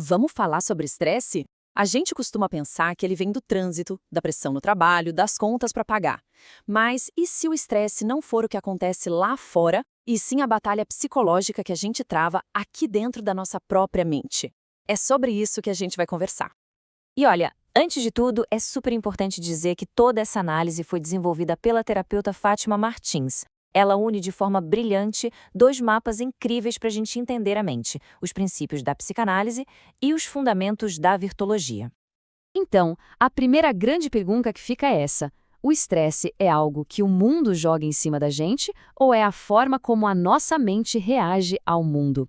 Vamos falar sobre estresse? A gente costuma pensar que ele vem do trânsito, da pressão no trabalho, das contas para pagar. Mas e se o estresse não for o que acontece lá fora, e sim a batalha psicológica que a gente trava aqui dentro da nossa própria mente? É sobre isso que a gente vai conversar. E olha, antes de tudo, é super importante dizer que toda essa análise foi desenvolvida pela terapeuta Fátima Martins. Ela une de forma brilhante dois mapas incríveis para a gente entender a mente: os princípios da psicanálise e os fundamentos da virtologia. Então, a primeira grande pergunta que fica é essa: o estresse é algo que o mundo joga em cima da gente ou é a forma como a nossa mente reage ao mundo?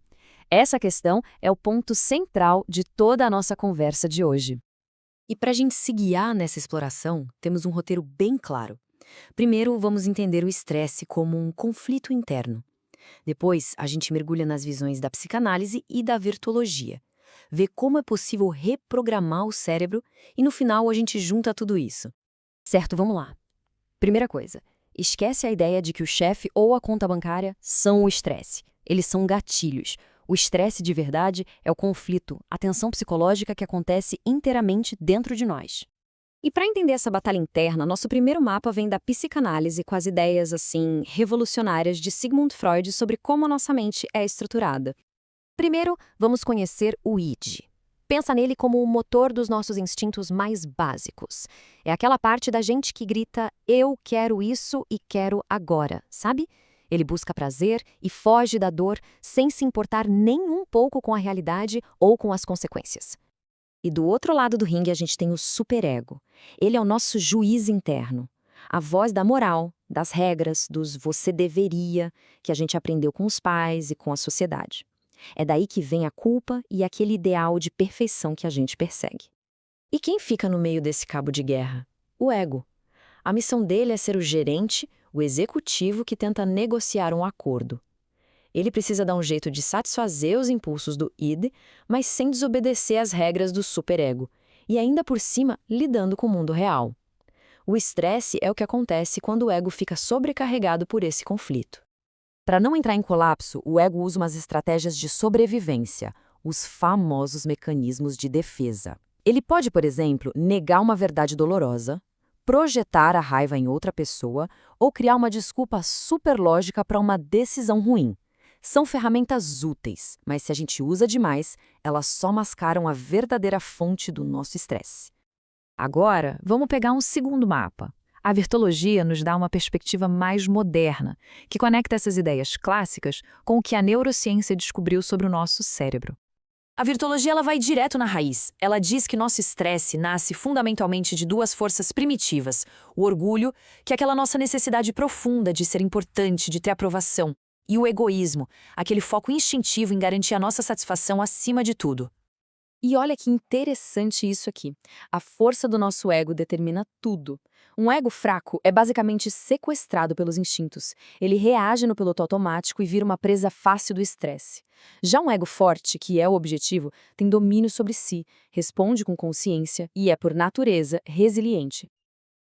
Essa questão é o ponto central de toda a nossa conversa de hoje. E para a gente se guiar nessa exploração, temos um roteiro bem claro. Primeiro, vamos entender o estresse como um conflito interno. Depois, a gente mergulha nas visões da psicanálise e da virtologia. Vê como é possível reprogramar o cérebro e, no final, a gente junta tudo isso. Certo, vamos lá. Primeira coisa, esquece a ideia de que o chefe ou a conta bancária são o estresse. Eles são gatilhos. O estresse de verdade é o conflito, a tensão psicológica que acontece inteiramente dentro de nós. E para entender essa batalha interna, nosso primeiro mapa vem da psicanálise com as ideias, assim, revolucionárias de Sigmund Freud sobre como a nossa mente é estruturada. Primeiro, vamos conhecer o id. Pensa nele como o motor dos nossos instintos mais básicos. É aquela parte da gente que grita, eu quero isso e quero agora, sabe? Ele busca prazer e foge da dor sem se importar nem um pouco com a realidade ou com as consequências. E do outro lado do ringue a gente tem o superego. Ele é o nosso juiz interno. A voz da moral, das regras, dos você deveria, que a gente aprendeu com os pais e com a sociedade. É daí que vem a culpa e aquele ideal de perfeição que a gente persegue. E quem fica no meio desse cabo de guerra? O ego. A missão dele é ser o gerente, o executivo que tenta negociar um acordo. Ele precisa dar um jeito de satisfazer os impulsos do id, mas sem desobedecer às regras do superego, e ainda por cima lidando com o mundo real. O estresse é o que acontece quando o ego fica sobrecarregado por esse conflito. Para não entrar em colapso, o ego usa umas estratégias de sobrevivência, os famosos mecanismos de defesa. Ele pode, por exemplo, negar uma verdade dolorosa, projetar a raiva em outra pessoa ou criar uma desculpa superlógica para uma decisão ruim. São ferramentas úteis, mas se a gente usa demais, elas só mascaram a verdadeira fonte do nosso estresse. Agora, vamos pegar um segundo mapa. A virtologia nos dá uma perspectiva mais moderna, que conecta essas ideias clássicas com o que a neurociência descobriu sobre o nosso cérebro. A virtologia ela vai direto na raiz. Ela diz que nosso estresse nasce fundamentalmente de duas forças primitivas. O orgulho, que é aquela nossa necessidade profunda de ser importante, de ter aprovação. E o egoísmo, aquele foco instintivo em garantir a nossa satisfação acima de tudo. E olha que interessante isso aqui. A força do nosso ego determina tudo. Um ego fraco é basicamente sequestrado pelos instintos. Ele reage no piloto automático e vira uma presa fácil do estresse. Já um ego forte, que é o objetivo, tem domínio sobre si, responde com consciência e é, por natureza, resiliente.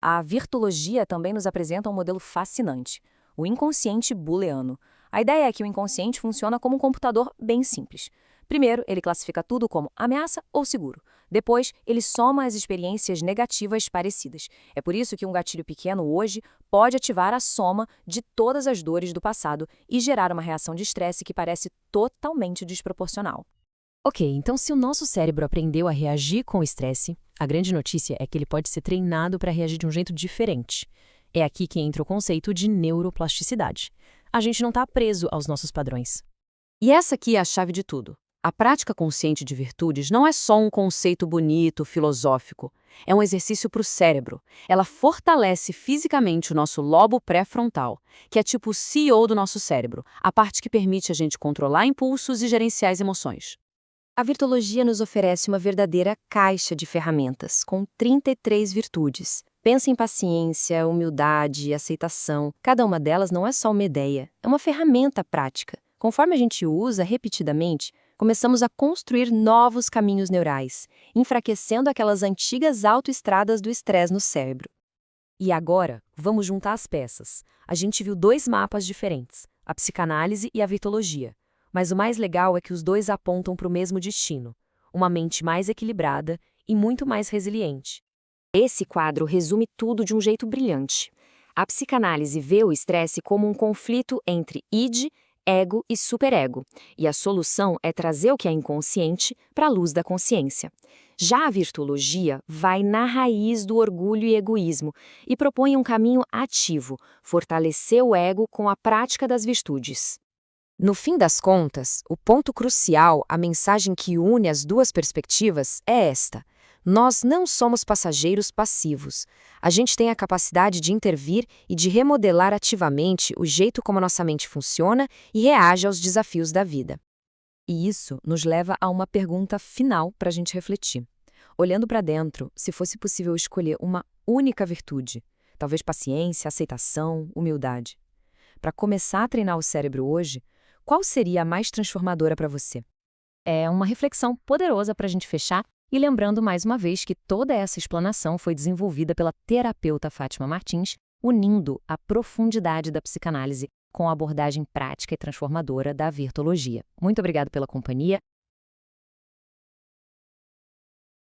A virtologia também nos apresenta um modelo fascinante, o inconsciente booleano. A ideia é que o inconsciente funciona como um computador bem simples. Primeiro, ele classifica tudo como ameaça ou seguro. Depois, ele soma as experiências negativas parecidas. É por isso que um gatilho pequeno hoje pode ativar a soma de todas as dores do passado e gerar uma reação de estresse que parece totalmente desproporcional. Ok, então se o nosso cérebro aprendeu a reagir com o estresse, a grande notícia é que ele pode ser treinado para reagir de um jeito diferente. É aqui que entra o conceito de neuroplasticidade. A gente não está preso aos nossos padrões. E essa aqui é a chave de tudo. A prática consciente de virtudes não é só um conceito bonito, filosófico. É um exercício para o cérebro. Ela fortalece fisicamente o nosso lobo pré-frontal, que é tipo o CEO do nosso cérebro, a parte que permite a gente controlar impulsos e gerenciar as emoções. A virtologia nos oferece uma verdadeira caixa de ferramentas, com 33 virtudes. Pensa em paciência, humildade, aceitação. Cada uma delas não é só uma ideia, é uma ferramenta prática. Conforme a gente usa repetidamente, começamos a construir novos caminhos neurais, enfraquecendo aquelas antigas autoestradas do estresse no cérebro. E agora, vamos juntar as peças. A gente viu dois mapas diferentes, a psicanálise e a virtologia. Mas o mais legal é que os dois apontam para o mesmo destino. uma mente mais equilibrada e muito mais resiliente. Esse quadro resume tudo de um jeito brilhante. A psicanálise vê o estresse como um conflito entre id, ego e superego, e a solução é trazer o que é inconsciente para a luz da consciência. Já a virtuologia vai na raiz do orgulho e egoísmo e propõe um caminho ativo, fortalecer o ego com a prática das virtudes. No fim das contas, o ponto crucial, a mensagem que une as duas perspectivas é esta: nós não somos passageiros passivos. A gente tem a capacidade de intervir e de remodelar ativamente o jeito como nossa mente funciona e reage aos desafios da vida. E isso nos leva a uma pergunta final para a gente refletir. Olhando para dentro, se fosse possível escolher uma única virtude, talvez paciência, aceitação, humildade, para começar a treinar o cérebro hoje, qual seria a mais transformadora para você? É uma reflexão poderosa para a gente fechar, e lembrando mais uma vez que toda essa explanação foi desenvolvida pela terapeuta Fátima Martins, unindo a profundidade da psicanálise com a abordagem prática e transformadora da virtuologia. Muito obrigado pela companhia